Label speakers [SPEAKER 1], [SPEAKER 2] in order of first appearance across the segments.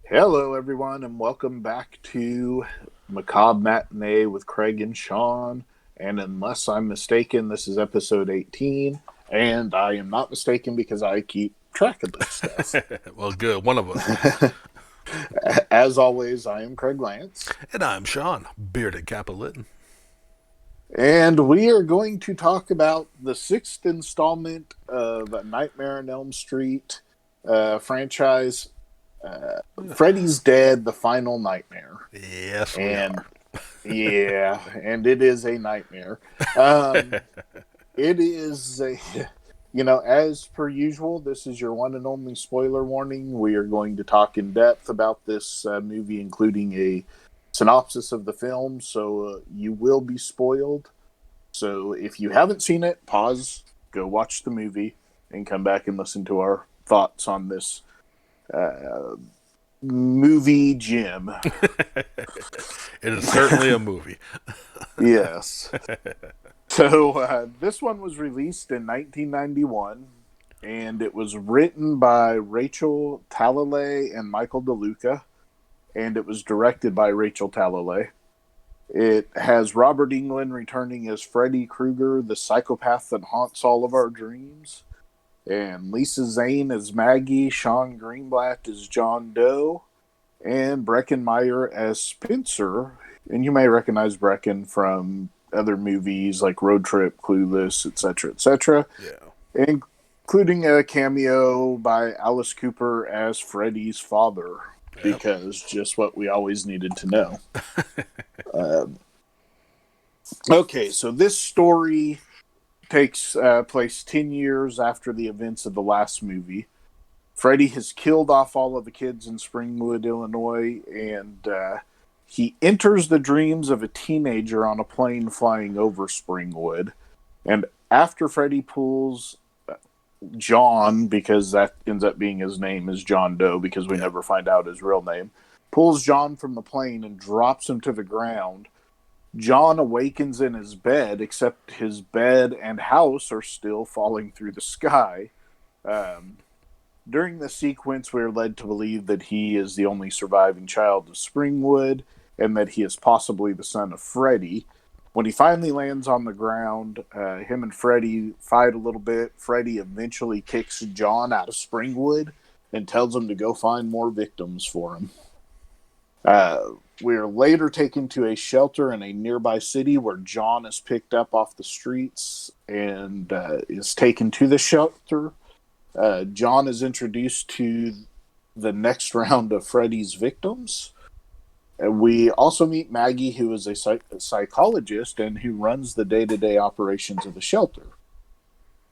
[SPEAKER 1] Hello, everyone, and welcome back to Macabre Matinee with Craig and Sean. And unless I'm mistaken, this is episode 18, and I am not mistaken because I keep track of this stuff.
[SPEAKER 2] Well, good. One of us is.
[SPEAKER 1] As always, I am Craig Lance,
[SPEAKER 2] And I'm Sean, bearded Capolitan.
[SPEAKER 1] and we are going to talk about the sixth installment of Nightmare on Elm Street franchise, Freddy's Dead: The Final Nightmare.
[SPEAKER 2] Yes, we
[SPEAKER 1] And
[SPEAKER 2] are.
[SPEAKER 1] yeah, and it is a nightmare. Um, it is a, as per usual, this is your one and only spoiler warning. We are going to talk in depth about this movie, including a synopsis of the film, so you will be spoiled. So if you haven't seen it, pause, go watch the movie, and come back and listen to our thoughts on this uh, movie gem.
[SPEAKER 2] It is certainly a movie.
[SPEAKER 1] Yes. So this one was released in 1991, and it was written by Rachel Talalay and Michael DeLuca, and it was directed by Rachel Talalay. It has Robert Englund returning as Freddy Krueger, the psychopath that haunts all of our dreams, and Lisa Zane as Maggie, Sean Greenblatt as John Doe, and Breckin Meyer as Spencer. And you may recognize Brecken from other movies like Road Trip, Clueless, etc., etc.,
[SPEAKER 2] Yeah.
[SPEAKER 1] including a cameo by Alice Cooper as Freddy's father,
[SPEAKER 2] Yep.
[SPEAKER 1] because just what we always needed to know. Uh, okay, so this story takes place 10 years after the events of the last movie. Freddy has killed off all of the kids in Springwood, Illinois, and he enters the dreams of a teenager on a plane flying over Springwood. And after Freddy pulls John, because that ends up being his name, is John Doe, because we
[SPEAKER 2] Yep.
[SPEAKER 1] never find out his real name, pulls John from the plane and drops him to the ground. John awakens in his bed, except his bed and house are still falling through the sky. Um, During the sequence, we are led to believe that he is the only surviving child of Springwood and that he is possibly the son of Freddy. When he finally lands on the ground, him and Freddy fight a little bit. Freddy eventually kicks John out of Springwood and tells him to go find more victims for him. We are later taken to a shelter in a nearby city where John is picked up off the streets and is taken to the shelter. John is introduced to the next round of Freddy's victims. We also meet Maggie, who is a psychologist and who runs the day-to-day operations of the shelter.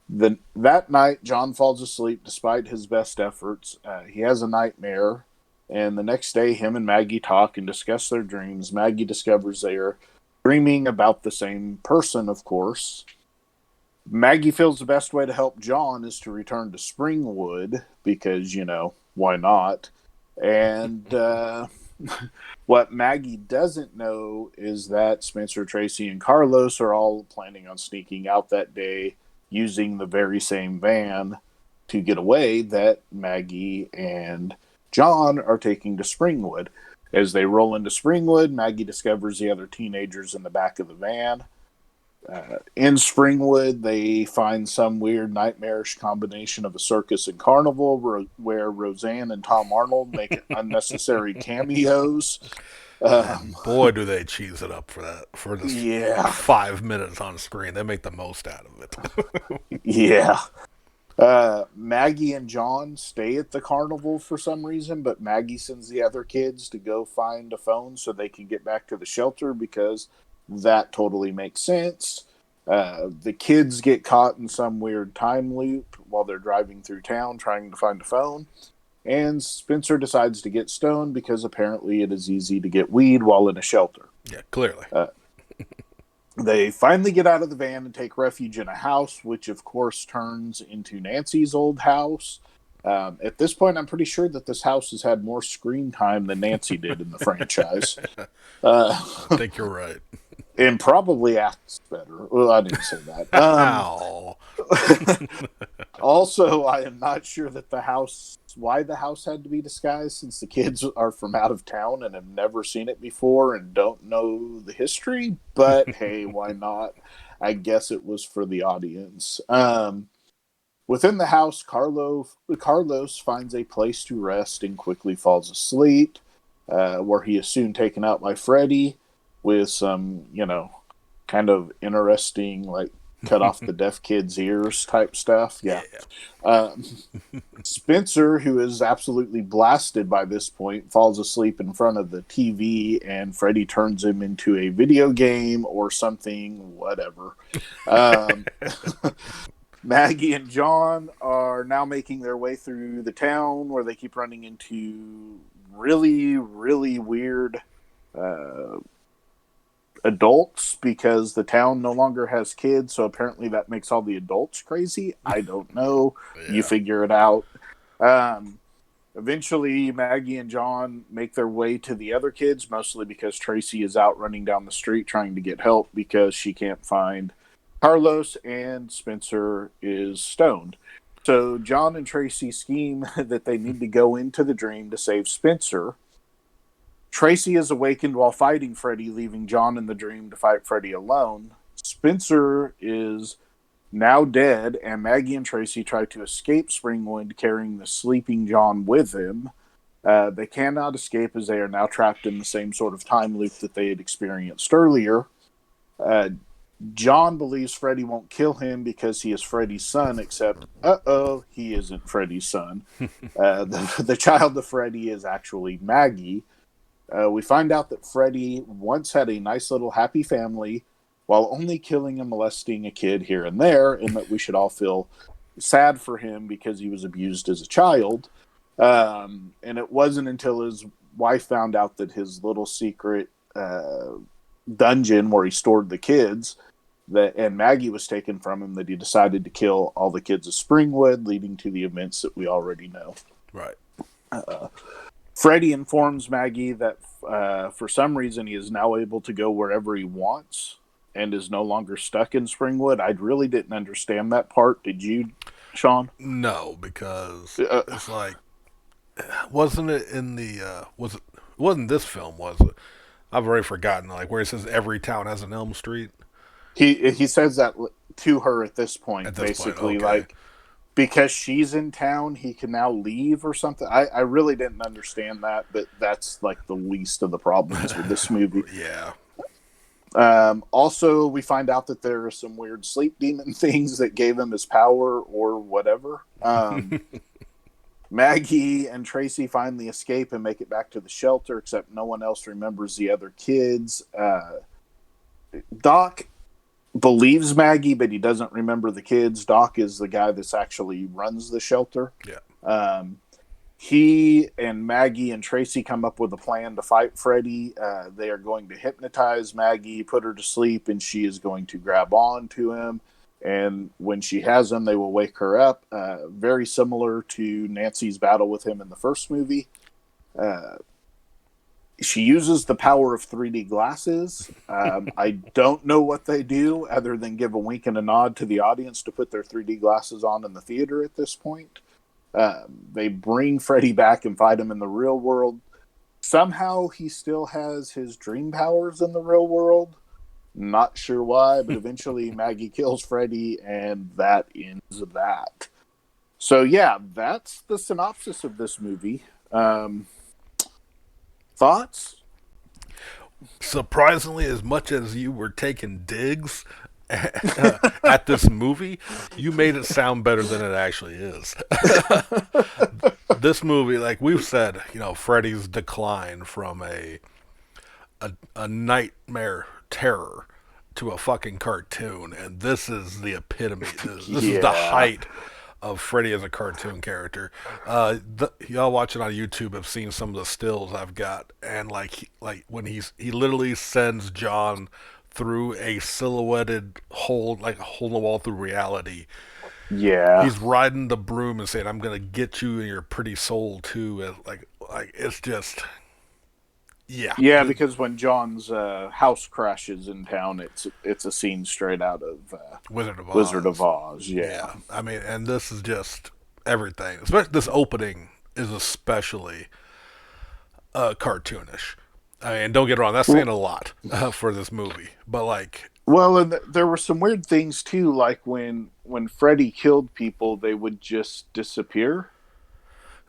[SPEAKER 1] That night, John falls asleep despite his best efforts. He has a nightmare, and the next day, him and Maggie talk and discuss their dreams. Maggie discovers they are dreaming about the same person, of course. Maggie feels the best way to help John is to return to Springwood because, why not? And what Maggie doesn't know is that Spencer, Tracy, and Carlos are all planning on sneaking out that day using the very same van to get away that Maggie and John are taking to Springwood. As they roll into Springwood, Maggie discovers the other teenagers in the back of the van. In Springwood, they find some weird nightmarish combination of a circus and carnival where Roseanne and Tom Arnold make unnecessary cameos. Um,
[SPEAKER 2] Boy, do they cheese it up for that. For this
[SPEAKER 1] yeah,
[SPEAKER 2] 5 minutes on screen, they make the most out of it.
[SPEAKER 1] yeah. Maggie and John stay at the carnival for some reason, but Maggie sends the other kids to go find a phone so they can get back to the shelter because that totally makes sense. The kids get caught in some weird time loop while they're driving through town trying to find a phone. And Spencer decides to get stoned because apparently it is easy to get weed while in a shelter.
[SPEAKER 2] Yeah, clearly.
[SPEAKER 1] They finally get out of the van and take refuge in a house, which of course turns into Nancy's old house. At this point, I'm pretty sure that this house has had more screen time than Nancy did in the franchise.
[SPEAKER 2] I
[SPEAKER 1] Uh,
[SPEAKER 2] think you're right.
[SPEAKER 1] and probably acts better. Well, I didn't say that.
[SPEAKER 2] Ow.
[SPEAKER 1] Also, I am not sure that why the house had to be disguised, since the kids are from out of town and have never seen it before and don't know the history. But hey, why not? I guess it was for the audience. Within the house, Carlos finds a place to rest and quickly falls asleep, where he is soon taken out by Freddy with some, kind of interesting, like, cut off the deaf kid's ears type stuff. Yeah.
[SPEAKER 2] Yeah.
[SPEAKER 1] Um, Spencer, who is absolutely blasted by this point, falls asleep in front of the TV, and Freddy turns him into a video game or something, whatever. Um, Maggie and John are now making their way through the town, where they keep running into really, really weird uh, adults, because the town no longer has kids. So apparently that makes all the adults crazy. I don't know. You
[SPEAKER 2] Yeah.
[SPEAKER 1] figure it out. Um, Eventually, Maggie and John make their way to the other kids, mostly because Tracy is out running down the street trying to get help because she can't find Carlos, and Spencer is stoned. So John and Tracy scheme that they need to go into the dream to save Spencer. Tracy is awakened while fighting Freddy, leaving John in the dream to fight Freddy alone. Spencer is now dead, and Maggie and Tracy try to escape Springwood carrying the sleeping John with them. They cannot escape, as they are now trapped in the same sort of time loop that they had experienced earlier. Uh, John believes Freddy won't kill him because he is Freddy's son, except, he isn't Freddy's son. The child of Freddy is actually Maggie. We find out that Freddy once had a nice little happy family, while only killing and molesting a kid here and there, and that we should all feel sad for him because he was abused as a child. And it wasn't until his wife found out that his little secret dungeon where he stored the kids and Maggie was taken from him, that he decided to kill all the kids of Springwood, leading to the events that we already know.
[SPEAKER 2] Right.
[SPEAKER 1] Freddy informs Maggie that for some reason he is now able to go wherever he wants and is no longer stuck in Springwood. I really didn't understand that part. Did you, Sean?
[SPEAKER 2] No, because it's like, wasn't it in the it wasn't this film, was it? I've already forgotten. Like where it says every town has an Elm Street.
[SPEAKER 1] He says that to her at this point,
[SPEAKER 2] At this point,
[SPEAKER 1] basically,
[SPEAKER 2] okay.
[SPEAKER 1] like, because she's in town, he can now leave or something. I really didn't understand that, but that's like the least of the problems with this movie.
[SPEAKER 2] Yeah.
[SPEAKER 1] Also, we find out that there are some weird sleep demon things that gave him his power or whatever. Maggie and Tracy finally escape and make it back to the shelter, except no one else remembers the other kids. Doc believes Maggie, but he doesn't remember the kids. Doc is the guy that's actually runs the shelter.
[SPEAKER 2] Yeah.
[SPEAKER 1] He and Maggie and Tracy come up with a plan to fight Freddy. They are going to hypnotize Maggie, put her to sleep, and she is going to grab on to him. And when she has him, they will wake her up. Very similar to Nancy's battle with him in the first movie. She uses the power of 3D glasses. I don't know what they do other than give a wink and a nod to the audience to put their 3D glasses on in the theater at this point. They bring Freddy back and fight him in the real world. Somehow he still has his dream powers in the real world. Not sure why, but eventually Maggie kills Freddy, and that ends that. So yeah, that's the synopsis of this movie. Thoughts?
[SPEAKER 2] Surprisingly, as much as you were taking digs at this movie, you made it sound better than it actually is. This movie, like we've said, Freddy's decline from a nightmare terror to a fucking cartoon, and this is the epitome. This is the
[SPEAKER 1] Yeah.
[SPEAKER 2] height of Freddy as a cartoon character. Y'all watching on YouTube have seen some of the stills I've got, and like when he literally sends John through a silhouetted hole, like a hole in the wall through reality.
[SPEAKER 1] Yeah.
[SPEAKER 2] He's riding the broom and saying, "I'm gonna get you and your pretty soul too." And like it's just Yeah,
[SPEAKER 1] Yeah, because when John's house crashes in town, it's a scene straight out of
[SPEAKER 2] Wizard of
[SPEAKER 1] Wizard of
[SPEAKER 2] Oz.
[SPEAKER 1] Oz. Yeah.
[SPEAKER 2] Yeah, I mean, and this is just everything. Especially this opening is especially cartoonish. I mean, don't get me wrong, that's saying
[SPEAKER 1] Well,
[SPEAKER 2] a lot for this movie, but like,
[SPEAKER 1] and there were some weird things too, like when Freddy killed people, they would just disappear.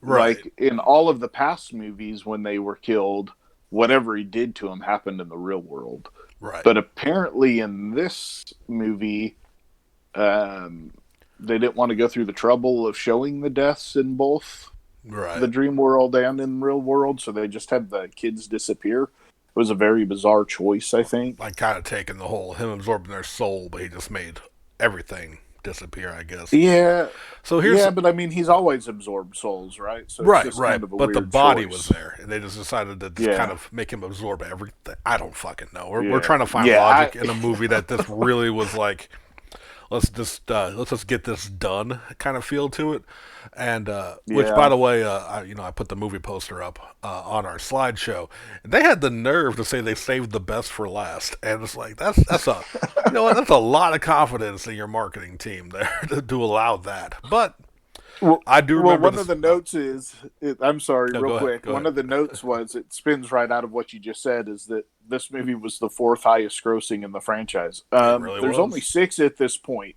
[SPEAKER 2] right,
[SPEAKER 1] Like in all of the past movies, when they were killed, whatever he did to them happened in the real world.
[SPEAKER 2] right,
[SPEAKER 1] But apparently, in this movie, um, they didn't want to go through the trouble of showing the deaths in both
[SPEAKER 2] right.
[SPEAKER 1] the dream world and in real world, so they just had the kids disappear. It was a very bizarre choice, I think.
[SPEAKER 2] Like, kind of taking the whole him absorbing their soul, but he just made everything disappear, I guess.
[SPEAKER 1] Yeah,
[SPEAKER 2] So here's
[SPEAKER 1] yeah, but I mean, he's always absorbed souls, right? So it's
[SPEAKER 2] right,
[SPEAKER 1] just
[SPEAKER 2] right.
[SPEAKER 1] kind of a
[SPEAKER 2] But the
[SPEAKER 1] weird
[SPEAKER 2] body was
[SPEAKER 1] choice.
[SPEAKER 2] there, and they just decided to just kind
[SPEAKER 1] Yeah,
[SPEAKER 2] of make him absorb everything. I don't fucking know. We're
[SPEAKER 1] yeah,
[SPEAKER 2] trying to find
[SPEAKER 1] yeah.
[SPEAKER 2] logic in a movie that this really was like, let's just get this done kind of feel to it. And which, by
[SPEAKER 1] Yeah.
[SPEAKER 2] the way, I put the movie poster up on our slideshow, and they had the nerve to say they saved the best for last, and it's like that's a that's a lot of confidence in your marketing team there to allow that. But
[SPEAKER 1] Well,
[SPEAKER 2] I do
[SPEAKER 1] well,
[SPEAKER 2] remember
[SPEAKER 1] one of
[SPEAKER 2] this.
[SPEAKER 1] the notes is, I'm sorry,
[SPEAKER 2] No,
[SPEAKER 1] real
[SPEAKER 2] go ahead,
[SPEAKER 1] quick.
[SPEAKER 2] go
[SPEAKER 1] One
[SPEAKER 2] ahead.
[SPEAKER 1] of the notes was, it spins right out of what you just said, is that this movie was the fourth highest grossing in the franchise.
[SPEAKER 2] It really
[SPEAKER 1] There's only
[SPEAKER 2] was.
[SPEAKER 1] six at this point.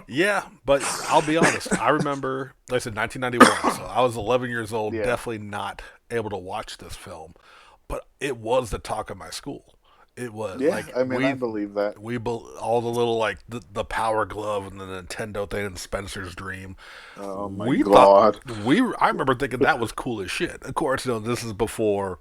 [SPEAKER 2] Yeah, but I'll be honest. I remember, like I said, 1991. So I was 11 years old,
[SPEAKER 1] Yeah.
[SPEAKER 2] definitely not able to watch this film. But it was the talk of my school. It was
[SPEAKER 1] Yeah,
[SPEAKER 2] like
[SPEAKER 1] I mean, I believe that.
[SPEAKER 2] all the little like the Power Glove and the Nintendo thing and Spencer's Dream.
[SPEAKER 1] Oh my
[SPEAKER 2] We thought
[SPEAKER 1] God.
[SPEAKER 2] I remember thinking that was cool as shit. Of course, this is before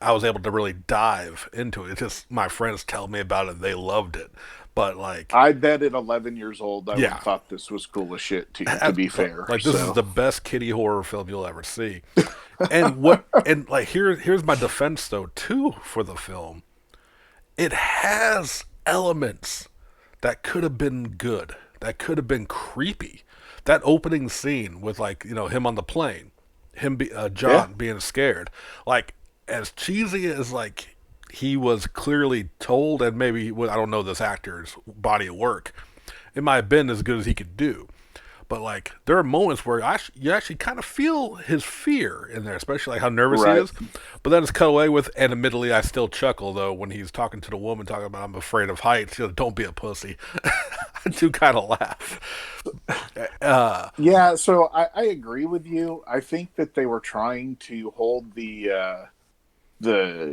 [SPEAKER 2] I was able to really dive into it. It's just my friends tell me about it. They loved it, but like
[SPEAKER 1] I bet at 11 years old, I would have
[SPEAKER 2] yeah,
[SPEAKER 1] thought this was cool as shit, too, to be fair.
[SPEAKER 2] like this is
[SPEAKER 1] So,
[SPEAKER 2] the best kiddie horror film you'll ever see. And like here's my defense though too for the film. It has elements that could have been good, that could have been creepy. That opening scene with like him on the plane,
[SPEAKER 1] yeah,
[SPEAKER 2] John being scared, like as cheesy as like he was clearly told, and maybe I don't know this actor's body of work, it might have been as good as he could do. But like there are moments where you actually kind of feel his fear in there, especially like how nervous he
[SPEAKER 1] right.
[SPEAKER 2] is. But then it's cut away with, and admittedly, I still chuckle though when he's talking to the woman, talking about I'm afraid of heights. Don't be a pussy. I do kind of laugh.
[SPEAKER 1] Yeah, so I agree with you. I think that they were trying to hold the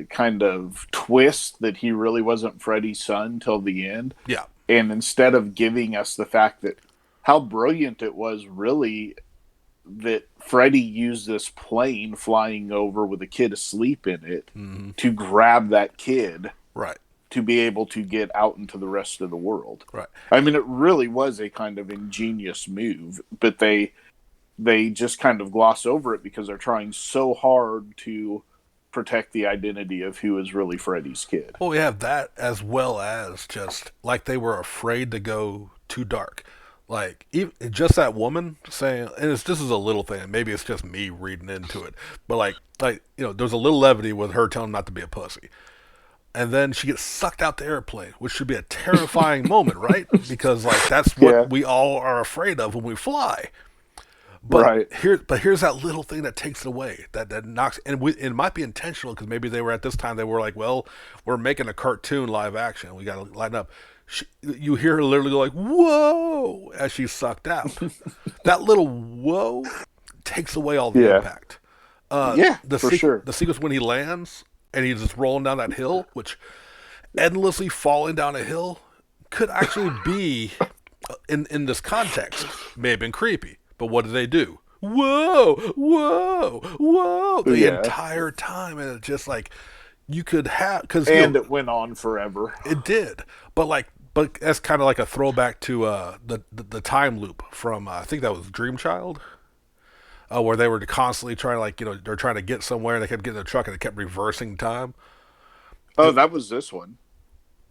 [SPEAKER 1] kind of twist that he really wasn't Freddy's son till the end.
[SPEAKER 2] Yeah,
[SPEAKER 1] And instead of giving us the fact that how brilliant it was, really, that Freddy used this plane flying over with a kid asleep in it to grab that kid
[SPEAKER 2] right,
[SPEAKER 1] to be able to get out into the rest of the world.
[SPEAKER 2] right.
[SPEAKER 1] I mean, it really was a kind of ingenious move, but they just kind of gloss over it because they're trying so hard to protect the identity of who is really Freddy's kid.
[SPEAKER 2] Well, we have that as well as just like they were afraid to go too dark. Like even, just that woman saying, and this is a little thing. Maybe it's just me reading into it, but like there's a little levity with her telling him not to be a pussy, and then she gets sucked out the airplane, which should be a terrifying moment, right? Because like that's
[SPEAKER 1] Yeah,
[SPEAKER 2] what we all are afraid of when we fly.
[SPEAKER 1] right.
[SPEAKER 2] But here's that little thing that takes it away, that knocks, and it might be intentional because maybe they were at this time they were like, well, we're making a cartoon live action, we got to line up. You hear her literally go like, whoa, as she's sucked out. That little whoa takes away all the
[SPEAKER 1] Yeah,
[SPEAKER 2] impact.
[SPEAKER 1] yeah, for sure.
[SPEAKER 2] The sequence when he lands and he's just rolling down that hill, which endlessly falling down a hill could actually be in this context may have been creepy. But what did they do? Whoa, whoa, whoa! The
[SPEAKER 1] Yeah,
[SPEAKER 2] entire time, and it's just like you could have because
[SPEAKER 1] and it went on forever.
[SPEAKER 2] it did. But that's kind of like a throwback to the time loop from I think that was Dreamchild, where they were constantly trying to they're trying to get somewhere and they kept getting in the truck and it kept reversing time.
[SPEAKER 1] Oh, that was this one.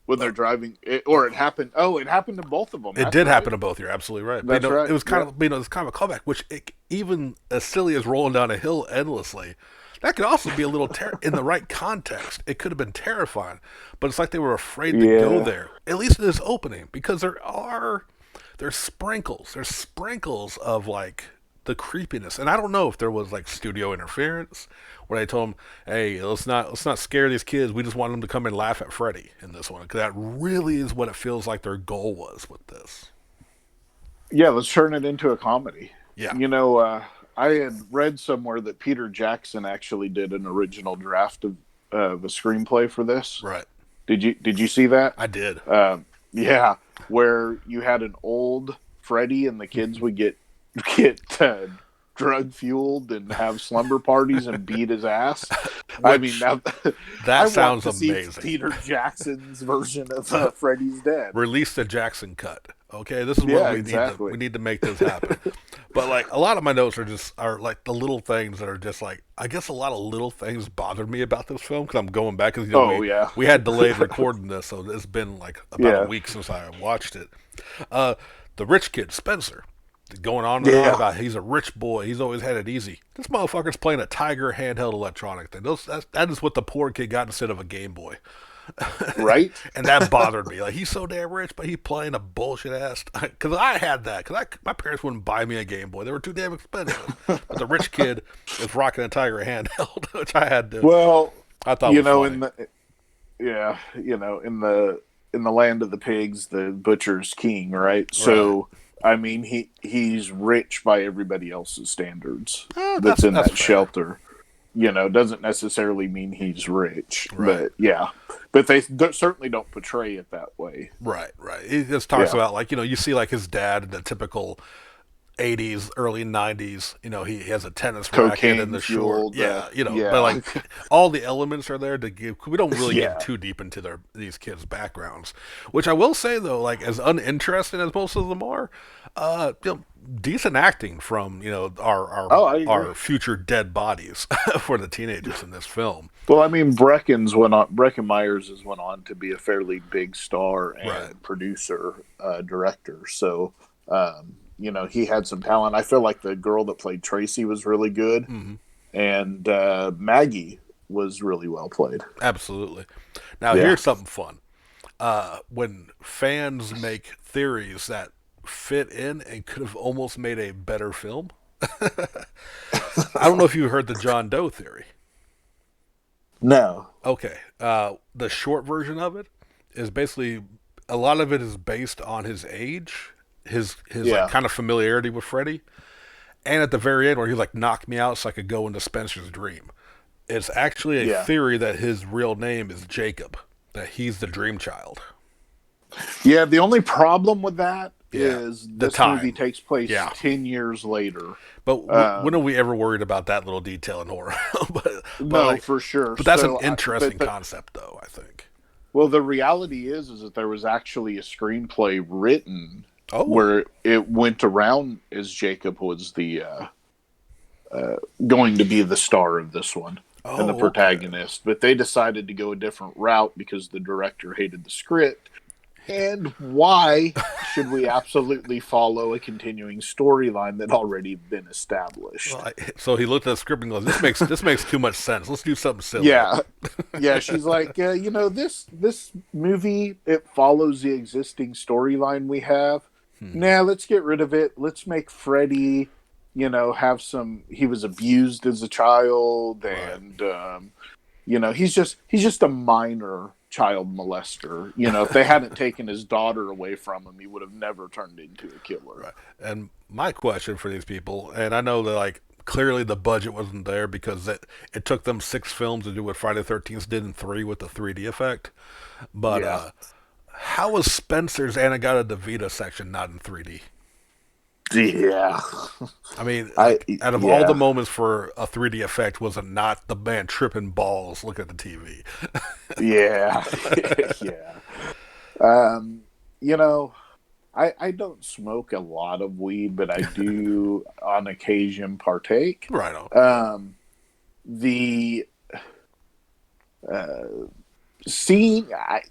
[SPEAKER 1] when they're driving, or it happened. Oh, it happened to both of them.
[SPEAKER 2] It
[SPEAKER 1] That's
[SPEAKER 2] did
[SPEAKER 1] right.
[SPEAKER 2] happen to both. You're absolutely right. But
[SPEAKER 1] That's right.
[SPEAKER 2] it was kind
[SPEAKER 1] Yeah.
[SPEAKER 2] of it's kind of a callback, which even as silly as rolling down a hill endlessly, that could also be a little in the right context. It could have been terrifying, but it's like they were afraid to go
[SPEAKER 1] Yeah.
[SPEAKER 2] there. At least in this opening, because there's sprinkles of like the creepiness, and I don't know if there was like studio interference where they told them, "Hey, let's not scare these kids. We just want them to come and laugh at Freddy in this one." Because that really is what it feels like their goal was with this.
[SPEAKER 1] Yeah, let's turn it into a comedy.
[SPEAKER 2] Yeah,
[SPEAKER 1] I had read somewhere that Peter Jackson actually did an original draft of a screenplay for this.
[SPEAKER 2] right.
[SPEAKER 1] Did you see that?
[SPEAKER 2] I did.
[SPEAKER 1] Yeah, where you had an old Freddy and the kids would get drug fueled and have slumber parties and beat his ass. I mean, now
[SPEAKER 2] That
[SPEAKER 1] I
[SPEAKER 2] sounds
[SPEAKER 1] want to see
[SPEAKER 2] amazing.
[SPEAKER 1] Peter Jackson's version of Freddy's Dead.
[SPEAKER 2] Release the Jackson cut. Okay, this is what
[SPEAKER 1] Yeah,
[SPEAKER 2] we
[SPEAKER 1] exactly.
[SPEAKER 2] need. We need to make this happen. But like a lot of my notes are like the little things that are just like I guess a lot of little things bothered me about this film because I'm going back because
[SPEAKER 1] Oh yeah,
[SPEAKER 2] we had delayed recording this, so it's been like about a week since I watched it. The rich kid Spencer going on and on about he's a rich boy, he's always had it easy. This motherfucker's playing a Tiger handheld electronic thing. That is what the poor kid got instead of a Game Boy.
[SPEAKER 1] right.
[SPEAKER 2] And that bothered me. Like he's so damn rich, but he's playing a bullshit ass. Because I had that. Because my parents wouldn't buy me a Game Boy. They were too damn expensive. But the rich kid is rocking a Tiger handheld, which I had to.
[SPEAKER 1] Well,
[SPEAKER 2] I thought was funny.
[SPEAKER 1] in the land of the pigs, the butcher's king, right? So, I mean, he's rich by everybody else's standards. That's in that
[SPEAKER 2] fair.
[SPEAKER 1] shelter. Doesn't necessarily mean he's rich,
[SPEAKER 2] Right.
[SPEAKER 1] but yeah. But they certainly don't portray it that way.
[SPEAKER 2] Right. He just talks about like you see like his dad in the typical 80s, early 90s. He has a tennis racket in the short.
[SPEAKER 1] Fueled,
[SPEAKER 2] But like all the elements are there to give. We don't really get too deep into these kids' backgrounds. Which I will say though, like as uninteresting as most of them are, decent acting from our future dead bodies for the teenagers in this film.
[SPEAKER 1] Well, I mean, Breckin Myers has went on to be a fairly big star and producer, director. So, he had some talent. I feel like the girl that played Tracy was really good, and Maggie was really well played.
[SPEAKER 2] Absolutely. Now, here's something fun. When fans make theories that fit in and could have almost made a better film. I don't know if you heard the John Doe theory.
[SPEAKER 1] No.
[SPEAKER 2] Okay. The short version of it is basically a lot of it is based on his age, his like kind of familiarity with Freddy, and at the very end where he like knocked me out so I could go into Spencer's dream. It's actually a theory that his real name is Jacob, that he's the dream child.
[SPEAKER 1] Yeah, the only problem with that is this movie takes place 10 years later.
[SPEAKER 2] But when are we ever worried about that little detail in horror? but
[SPEAKER 1] for sure.
[SPEAKER 2] But that's an interesting concept, though, I think.
[SPEAKER 1] Well, the reality is that there was actually a screenplay written where it went around as Jacob was the going to be the star of this one and the protagonist. But they decided to go a different route because the director hated the script. And why should we absolutely follow a continuing storyline that already been established?
[SPEAKER 2] Well, so he looked at the script and goes, "This makes too much sense. Let's do something silly."
[SPEAKER 1] Yeah. She's like, this movie, it follows the existing storyline we have. Nah, let's get rid of it. Let's make Freddy, have some. He was abused as a child, and he's just a minor child molester. If they hadn't taken his daughter away from him, he would have never turned into a killer.
[SPEAKER 2] Right. And my question for these people, and I know that like clearly the budget wasn't there because it took them 6 films to do what Friday the 13th did in 3 with the 3D effect. But how was Spencer's Anagata DeVita section not in 3D?
[SPEAKER 1] Yeah.
[SPEAKER 2] I mean, out of all the moments for a 3D effect, was it not the man tripping balls looking at the TV?
[SPEAKER 1] Yeah. I don't smoke a lot of weed, but I do on occasion partake.
[SPEAKER 2] Right on.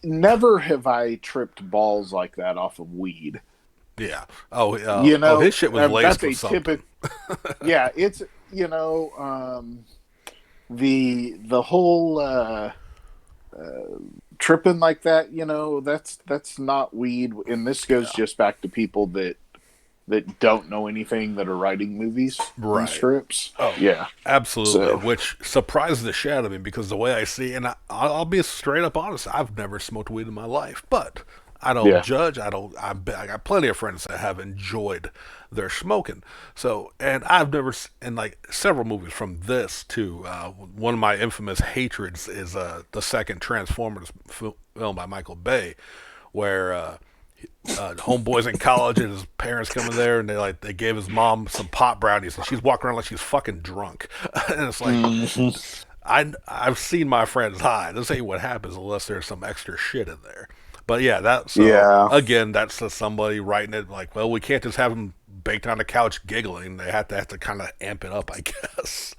[SPEAKER 1] never have I tripped balls like that off of weed.
[SPEAKER 2] Yeah.
[SPEAKER 1] You
[SPEAKER 2] Oh, his
[SPEAKER 1] know,
[SPEAKER 2] shit was laced
[SPEAKER 1] that's
[SPEAKER 2] with
[SPEAKER 1] a
[SPEAKER 2] something.
[SPEAKER 1] typical. Yeah, it's you know the whole tripping like that. You know, that's not weed, and this goes
[SPEAKER 2] Yeah.
[SPEAKER 1] just back to people that don't know anything that are writing movies and
[SPEAKER 2] Right.
[SPEAKER 1] scripts.
[SPEAKER 2] Oh,
[SPEAKER 1] Yeah.
[SPEAKER 2] absolutely.
[SPEAKER 1] So
[SPEAKER 2] Which surprised the shit out of me because the way I see, and I'll be straight up honest, I've never smoked weed in my life, but I don't
[SPEAKER 1] yeah.
[SPEAKER 2] judge. I got plenty of friends that have enjoyed their smoking. So, and I've never, and like several movies from this too. One of my infamous hatreds is the second Transformers film by Michael Bay, where homeboys in college and his parents coming there and they gave his mom some pot brownies and she's walking around like she's fucking drunk. And it's like
[SPEAKER 1] Hmm.
[SPEAKER 2] I've seen my friends high. This ain't what happens unless there's some extra shit in there. But yeah, that so
[SPEAKER 1] Yeah.
[SPEAKER 2] again, that's somebody writing it like, well, we can't just have them baked on the couch giggling. They have to kind of amp it up, I guess.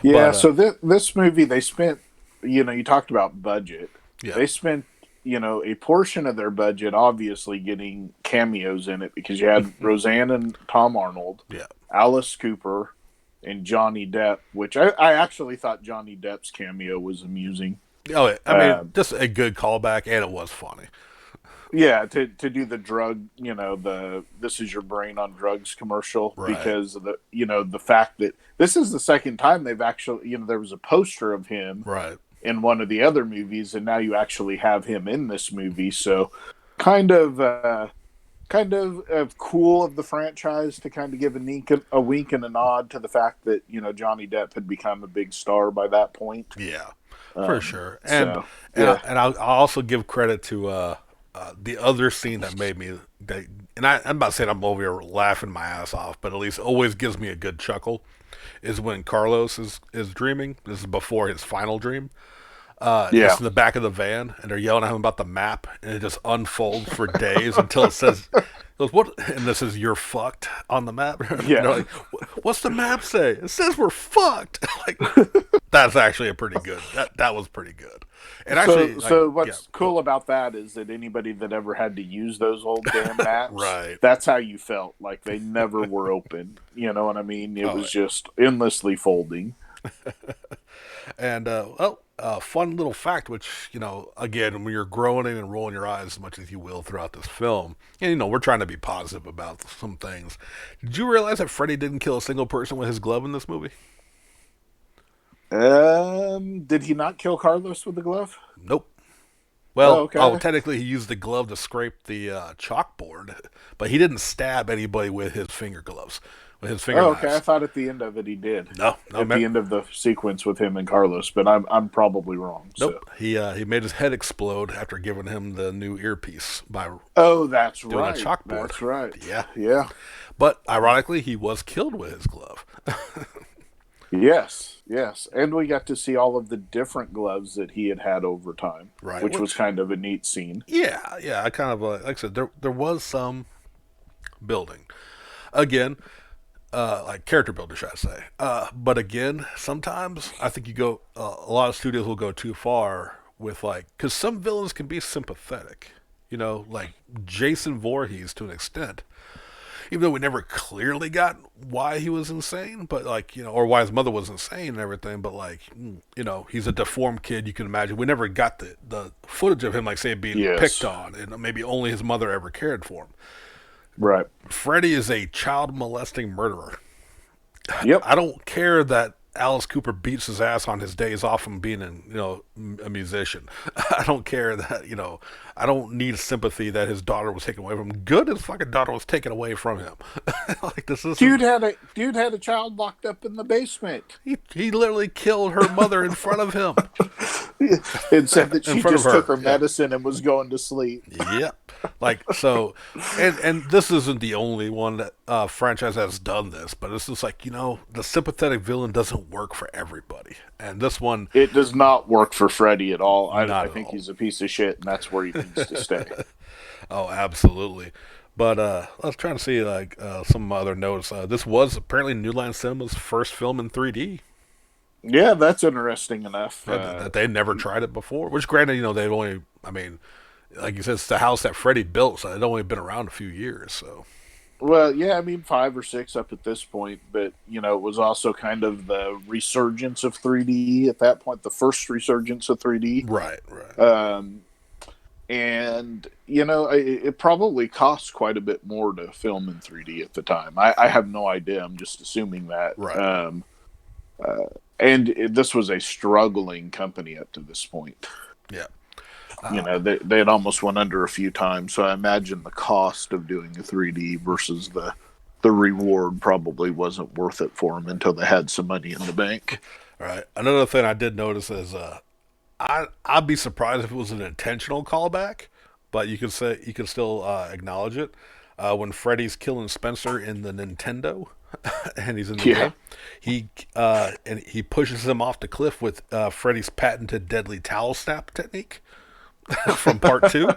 [SPEAKER 1] Yeah.
[SPEAKER 2] But
[SPEAKER 1] So this movie, they spent, you talked about budget.
[SPEAKER 2] yeah,
[SPEAKER 1] They spent, a portion of their budget obviously getting cameos in it because you had Roseanne and Tom Arnold,
[SPEAKER 2] yeah.
[SPEAKER 1] Alice Cooper, and Johnny Depp, which I actually thought Johnny Depp's cameo was amusing.
[SPEAKER 2] Oh, yeah. I
[SPEAKER 1] Uh,
[SPEAKER 2] mean, just a good callback, and it was funny.
[SPEAKER 1] yeah, to do the drug, the "This is your brain on drugs" commercial
[SPEAKER 2] Right,
[SPEAKER 1] because of the fact that this is the second time they've actually, there was a poster of him
[SPEAKER 2] right.
[SPEAKER 1] in one of the other movies, and now you actually have him in this movie. So, kind of, cool of the franchise to kind of give a wink and a nod to the fact that Johnny Depp had become a big star by that point.
[SPEAKER 2] Yeah, for
[SPEAKER 1] Um,
[SPEAKER 2] sure. And
[SPEAKER 1] so
[SPEAKER 2] and
[SPEAKER 1] yeah,
[SPEAKER 2] I'll also give credit to the other scene that made me that, and I'm not saying I'm over here laughing my ass off, but at least always gives me a good chuckle. Is when Carlos is dreaming. This is before his final dream.
[SPEAKER 1] yeah,
[SPEAKER 2] Just in the back of the van, and they're yelling at him about the map, and it just unfolds for days until it says, goes, "What?" And this is "you're fucked" on the map. And they're
[SPEAKER 1] yeah.
[SPEAKER 2] like, "What's the map say?" It says we're fucked. Like that's actually a pretty good. That was pretty good. And actually, like,
[SPEAKER 1] So
[SPEAKER 2] yeah,
[SPEAKER 1] what's cool about that is that anybody that ever had to use those old damn maps,
[SPEAKER 2] right.
[SPEAKER 1] that's how you felt. Like they never were open. You know what I mean? It
[SPEAKER 2] Oh,
[SPEAKER 1] was just endlessly folding.
[SPEAKER 2] and well, fun little fact, which again, when you're groaning and rolling your eyes as much as you will throughout this film, and we're trying to be positive about some things. Did you realize that Freddy didn't kill a single person with his glove in this movie?
[SPEAKER 1] Did he not kill Carlos with the glove?
[SPEAKER 2] Nope.
[SPEAKER 1] Oh,
[SPEAKER 2] Well,
[SPEAKER 1] okay.
[SPEAKER 2] technically, he used the glove to scrape the chalkboard, but he didn't stab anybody with his finger gloves, with his finger
[SPEAKER 1] Oh, okay. I
[SPEAKER 2] knives.
[SPEAKER 1] thought at the end of it he did.
[SPEAKER 2] No, no,
[SPEAKER 1] At the end of the sequence with him and Carlos, but I'm probably wrong. So.
[SPEAKER 2] nope. He made his head explode after giving him the new earpiece by
[SPEAKER 1] Oh, that's
[SPEAKER 2] doing a
[SPEAKER 1] right.
[SPEAKER 2] chalkboard.
[SPEAKER 1] That's right.
[SPEAKER 2] Yeah,
[SPEAKER 1] Yeah.
[SPEAKER 2] but ironically, he was killed with his glove.
[SPEAKER 1] Yes. Yes. And we got to see all of the different gloves that he had had over time,
[SPEAKER 2] Right.
[SPEAKER 1] which was
[SPEAKER 2] Which,
[SPEAKER 1] kind of a neat scene.
[SPEAKER 2] yeah, yeah. I kind of like I said, there was some building. Again, like character builder, should I say? But again, sometimes I think you go. A lot of studios will go too far with like because some villains can be sympathetic. Like Jason Voorhees to an extent. Even though we never clearly got why he was insane, but like or why his mother was insane and everything, but like he's a deformed kid. You can imagine we never got the footage of him like say being picked
[SPEAKER 1] Yes.
[SPEAKER 2] on, and maybe only his mother ever cared for him.
[SPEAKER 1] Right.
[SPEAKER 2] Freddy is a child molesting murderer.
[SPEAKER 1] Yep.
[SPEAKER 2] I don't care that Alice Cooper beats his ass on his days off from being a musician. I don't care that I don't need sympathy that his daughter was taken away from him. Good, his fucking daughter was taken away from him. Like this isn't.
[SPEAKER 1] Dude had a child locked up in the basement.
[SPEAKER 2] He literally killed her mother in front of him,
[SPEAKER 1] It said that
[SPEAKER 2] in
[SPEAKER 1] she
[SPEAKER 2] front of
[SPEAKER 1] just took
[SPEAKER 2] her.
[SPEAKER 1] her
[SPEAKER 2] Yeah.
[SPEAKER 1] medicine and was going to sleep.
[SPEAKER 2] Yep. Like so, and this isn't the only one that franchise has done this, but it's just like the sympathetic villain doesn't work for everybody, and this one
[SPEAKER 1] It does not work for Freddy at all.
[SPEAKER 2] not
[SPEAKER 1] I
[SPEAKER 2] at
[SPEAKER 1] think
[SPEAKER 2] all.
[SPEAKER 1] he's a piece of shit, and that's where he needs to stay.
[SPEAKER 2] Oh, absolutely. But I was trying to see like some other notes. This was apparently New Line Cinema's first film in 3D.
[SPEAKER 1] Yeah, that's interesting enough.
[SPEAKER 2] That they never tried it before. Which, granted, they've only, I mean, like you said, it's the house that Freddy built, so it's only been around a few years. So
[SPEAKER 1] Well, yeah, I mean 5 or 6 up at this point, but it was also kind of the resurgence of 3D at that point, the first resurgence of 3D.
[SPEAKER 2] right, right,
[SPEAKER 1] Um, and it probably cost quite a bit more to film in 3D at the time. I have no idea. I'm just assuming that.
[SPEAKER 2] right.
[SPEAKER 1] And this was a struggling company up to this point.
[SPEAKER 2] Yeah.
[SPEAKER 1] They had almost went under a few times, so I imagine the cost of doing a 3D versus the reward probably wasn't worth it for them until they had some money in the bank.
[SPEAKER 2] All right. Another thing I did notice is I'd be surprised if it was an intentional callback, but you can still acknowledge it. When Freddy's killing Spencer in the Nintendo, and he's in the
[SPEAKER 1] Yeah,
[SPEAKER 2] game, and he pushes him off the cliff with Freddy's patented deadly towel snap technique from part two.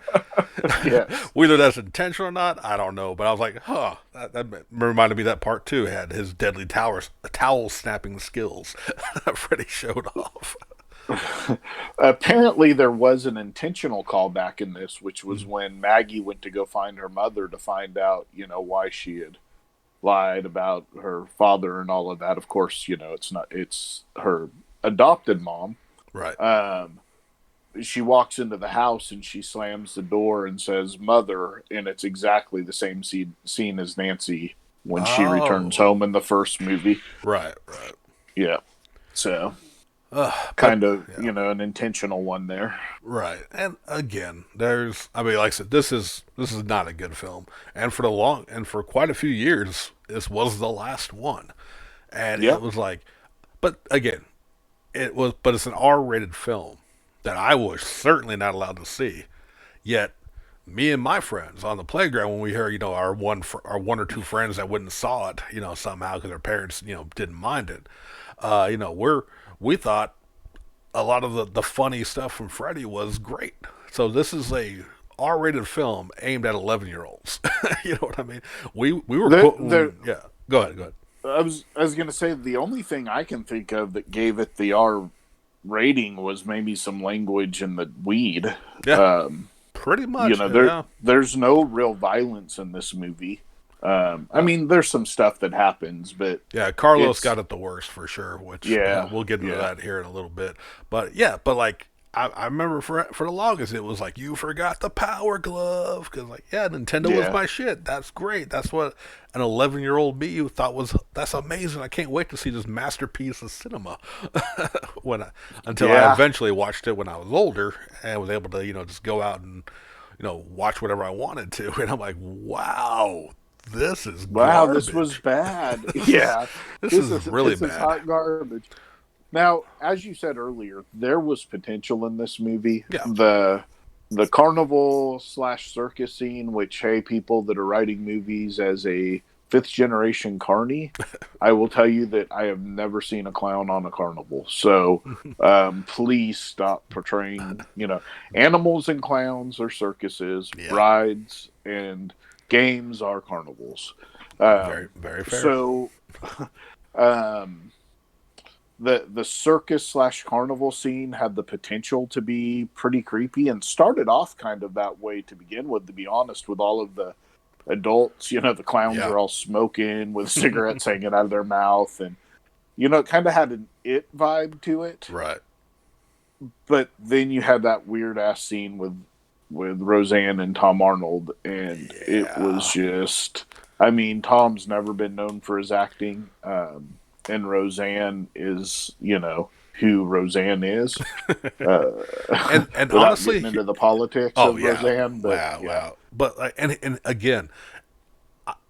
[SPEAKER 1] yes.
[SPEAKER 2] Whether that's intentional or not, I don't know. But I was like, huh, that reminded me that part two had his deadly towel snapping skills that Freddy showed off.
[SPEAKER 1] Apparently, there was an intentional callback in this, which was when Maggie went to go find her mother to find out, why she had lied about her father and all of that. Of course, it's her adopted mom.
[SPEAKER 2] Right.
[SPEAKER 1] Um, she walks into the house and she slams the door and says "mother," and it's exactly the same scene as Nancy when she returns
[SPEAKER 2] Oh.
[SPEAKER 1] home in the first movie.
[SPEAKER 2] Right. Right.
[SPEAKER 1] Yeah, so
[SPEAKER 2] But
[SPEAKER 1] kind of
[SPEAKER 2] yeah.
[SPEAKER 1] an intentional one there.
[SPEAKER 2] Right. And again, I mean, like I said, this is not a good film. And for quite a few years, this was the last one. And it
[SPEAKER 1] Yep.
[SPEAKER 2] was like, but again, but it's an R-rated film that I was certainly not allowed to see. Yet, me and my friends on the playground, when we heard, our one or two friends that wouldn't saw it, somehow because their parents, didn't mind it, we thought a lot of the funny stuff from Freddy was great. So this is a R-rated film aimed at 11-year-olds. You know what I mean? We were yeah. Go ahead.
[SPEAKER 1] I was gonna say the only thing I can think of that gave it the R rating was maybe some language in the weed.
[SPEAKER 2] Yeah,
[SPEAKER 1] Um,
[SPEAKER 2] pretty much.
[SPEAKER 1] there
[SPEAKER 2] Yeah,
[SPEAKER 1] there's no real violence in this movie. I mean, there's some stuff that happens, but
[SPEAKER 2] yeah. Carlos
[SPEAKER 1] it's
[SPEAKER 2] got it the worst for sure. Which
[SPEAKER 1] yeah,
[SPEAKER 2] we'll get into
[SPEAKER 1] yeah,
[SPEAKER 2] that here in a little bit. But yeah, but like. I remember for the longest it was like you forgot the power glove because like yeah Nintendo was
[SPEAKER 1] yeah,
[SPEAKER 2] my shit, that's great, that's what an 11-year-old me thought was, that's amazing, I can't wait to see this masterpiece of cinema. Until I
[SPEAKER 1] yeah.
[SPEAKER 2] eventually watched it when I was older and was able to just go out and watch whatever I wanted to, and I'm like, wow, this is
[SPEAKER 1] Wow, this was
[SPEAKER 2] garbage.
[SPEAKER 1] bad. Yeah,
[SPEAKER 2] This is really
[SPEAKER 1] this is
[SPEAKER 2] bad.
[SPEAKER 1] hot garbage. Now, as you said earlier, there was potential in this movie.
[SPEAKER 2] Yeah.
[SPEAKER 1] The carnival slash circus scene, which, hey, people that are writing movies as a fifth generation carny, I will tell you that I have never seen a clown on a carnival. So please stop portraying, animals and clowns are circuses,
[SPEAKER 2] Yeah,
[SPEAKER 1] rides and games are carnivals.
[SPEAKER 2] very very fair.
[SPEAKER 1] So um, the circus slash carnival scene had the potential to be pretty creepy and started off kind of that way to begin with, to be honest, with all of the adults. The clowns
[SPEAKER 2] Yeah.
[SPEAKER 1] are all smoking with cigarettes hanging out of their mouth, and it kind of had an it vibe to it.
[SPEAKER 2] Right.
[SPEAKER 1] But then you had that weird ass scene with Roseanne and Tom Arnold, and it
[SPEAKER 2] Yeah.
[SPEAKER 1] was just, I mean, Tom's never been known for his acting. And Roseanne is, who Roseanne is. Uh,
[SPEAKER 2] And
[SPEAKER 1] without
[SPEAKER 2] honestly,
[SPEAKER 1] getting into the politics
[SPEAKER 2] oh
[SPEAKER 1] of
[SPEAKER 2] yeah,
[SPEAKER 1] Roseanne, but
[SPEAKER 2] wow,
[SPEAKER 1] yeah,
[SPEAKER 2] wow. But and again,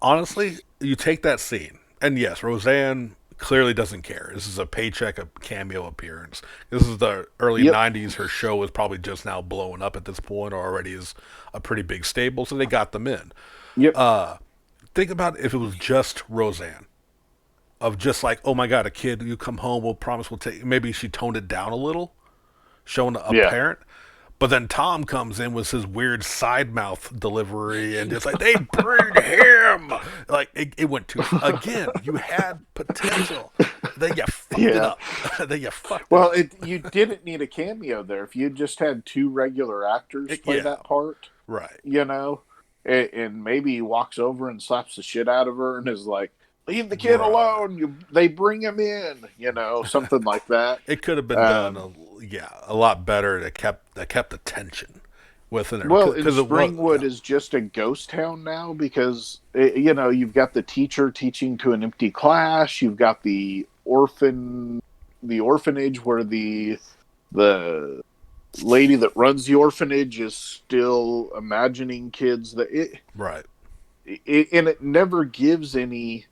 [SPEAKER 2] honestly, you take that scene, and yes, Roseanne clearly doesn't care. This is a paycheck, a cameo appearance. This is the early
[SPEAKER 1] yep,
[SPEAKER 2] '90s. Her show is probably just now blowing up at this point, or already is a pretty big stable, so they got them in.
[SPEAKER 1] yep,
[SPEAKER 2] Think about if it was just Roseanne. Of just like, oh my god, a kid, you come home, we'll promise we'll take. Maybe she toned it down a little, showing a
[SPEAKER 1] yeah,
[SPEAKER 2] parent. But then Tom comes in with his weird side mouth delivery and just like, they burned him. Like, it went too. Again, you had potential. Then you fucked it
[SPEAKER 1] Yeah.
[SPEAKER 2] up. Then you fucked it
[SPEAKER 1] Well,
[SPEAKER 2] up.
[SPEAKER 1] you didn't need a cameo there. If you just had two regular actors play
[SPEAKER 2] Yeah,
[SPEAKER 1] that part,
[SPEAKER 2] right.
[SPEAKER 1] you know, and maybe he walks over and slaps the shit out of her and is like, "Leave the kid
[SPEAKER 2] Right.
[SPEAKER 1] alone." They bring him in, something like that.
[SPEAKER 2] It could have been done,
[SPEAKER 1] Um,
[SPEAKER 2] a lot better. That kept the tension within there
[SPEAKER 1] well, and
[SPEAKER 2] because it was,
[SPEAKER 1] Springwood is just a ghost town now because you've got the teacher teaching to an empty class. You've got the orphanage where the lady that runs the orphanage is still imagining kids that
[SPEAKER 2] right.
[SPEAKER 1] and it never gives any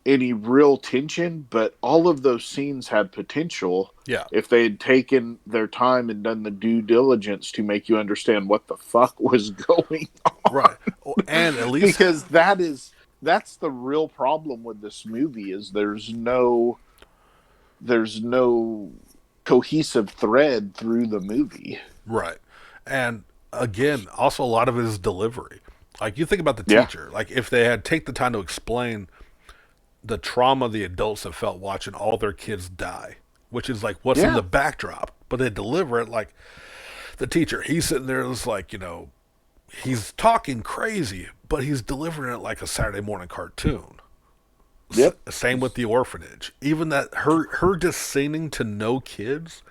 [SPEAKER 1] real tension, but all of those scenes had potential
[SPEAKER 2] Yeah,
[SPEAKER 1] if they had taken their time and done the due diligence to make you understand what the fuck was going
[SPEAKER 2] right. Oh, and at least
[SPEAKER 1] because that's the real problem with this movie is there's no cohesive thread through the movie.
[SPEAKER 2] right. And again, also a lot of it is delivery. Like you think about the
[SPEAKER 1] Yeah.
[SPEAKER 2] teacher. Like if they had take the time to explain the trauma the adults have felt watching all their kids die, which is like what's in
[SPEAKER 1] Yeah.
[SPEAKER 2] the backdrop, but they deliver it like the teacher. He's sitting there, it's like he's talking crazy, but he's delivering it like a Saturday morning cartoon.
[SPEAKER 1] Yep.
[SPEAKER 2] Same with the orphanage. Even that her just singing to no kids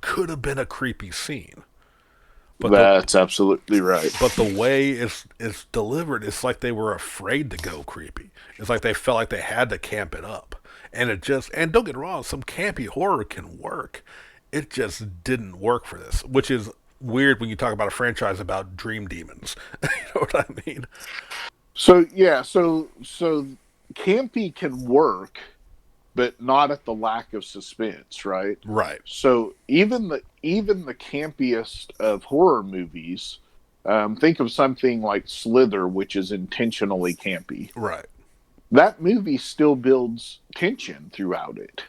[SPEAKER 2] could have been a creepy scene. But the
[SPEAKER 1] That's absolutely right.
[SPEAKER 2] but the way it's delivered, it's like they were afraid to go creepy. It's like they felt like they had to camp it up. And don't get me wrong, some campy horror can work. It just didn't work for this, which is weird when you talk about a franchise about dream demons. You know what I mean?
[SPEAKER 1] So yeah, so campy can work, but not at the lack of suspense, right?
[SPEAKER 2] Right.
[SPEAKER 1] So even the campiest of horror movies, think of something like Slither, which is intentionally campy.
[SPEAKER 2] Right.
[SPEAKER 1] That movie still builds tension throughout it.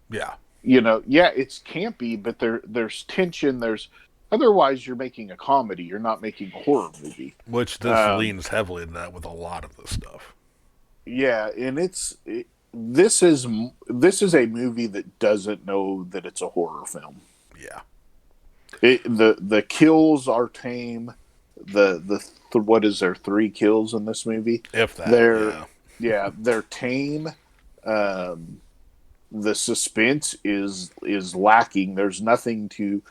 [SPEAKER 2] Yeah.
[SPEAKER 1] Yeah, it's campy, but there's tension. There's otherwise you're making a comedy. You're not making a horror movie.
[SPEAKER 2] Which this
[SPEAKER 1] Um,
[SPEAKER 2] leans heavily in that with a lot of this stuff.
[SPEAKER 1] yeah, and this is a movie that doesn't know that it's a horror film.
[SPEAKER 2] Yeah.
[SPEAKER 1] The kills are tame. What is there, three kills in this movie?
[SPEAKER 2] If that,
[SPEAKER 1] They're
[SPEAKER 2] yeah.
[SPEAKER 1] yeah, they're tame. Um, the suspense is lacking. There's nothing to.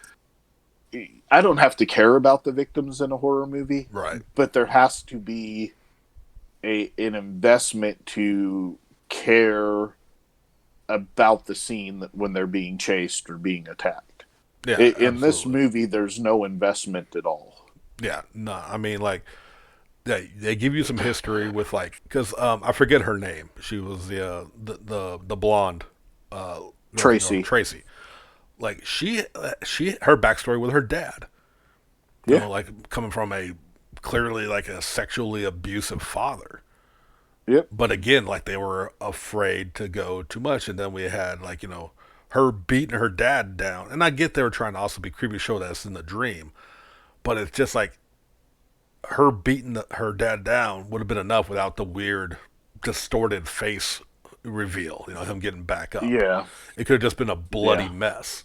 [SPEAKER 1] I don't have to care about the victims in a horror movie,
[SPEAKER 2] Right.
[SPEAKER 1] but there has to be an investment to care about the scene that when they're being chased or being attacked.
[SPEAKER 2] Yeah,
[SPEAKER 1] In this
[SPEAKER 2] absolutely.
[SPEAKER 1] movie, there's no investment at all.
[SPEAKER 2] Yeah, no, I mean, like, they give you some history with like, because I forget her name. She was the blonde,
[SPEAKER 1] Tracy.
[SPEAKER 2] Tracy. Like her backstory with her dad.
[SPEAKER 1] Yeah.
[SPEAKER 2] Like coming from a clearly like a sexually abusive father.
[SPEAKER 1] Yep.
[SPEAKER 2] But again, like they were afraid to go too much, and then we had like her beating her dad down. And I get they were trying to also be creepy, show that it's in the dream, but it's just like her beating her dad down would have been enough without the weird, distorted face reveal. Him getting back up.
[SPEAKER 1] Yeah.
[SPEAKER 2] It could have just been a bloody
[SPEAKER 1] Yeah.
[SPEAKER 2] mess.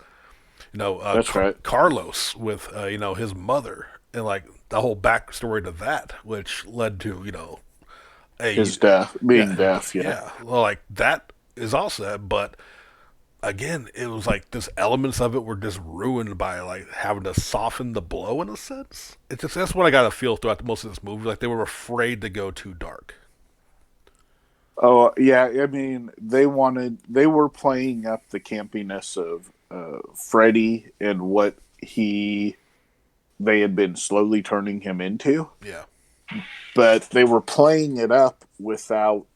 [SPEAKER 1] That's right.
[SPEAKER 2] Carlos with his mother and like the whole backstory to that, which led to a
[SPEAKER 1] His death, being
[SPEAKER 2] yeah,
[SPEAKER 1] deaf. Yeah.
[SPEAKER 2] yeah, well, like that is also that, but again, it was like this elements of it were just ruined by like having to soften the blow in a sense. It's just that's what I got to feel throughout most of this movie. Like they were afraid to go too dark.
[SPEAKER 1] Oh yeah. I mean, they were playing up the campiness of Freddy and what they had been slowly turning him into,
[SPEAKER 2] Yeah,
[SPEAKER 1] but they were playing it up without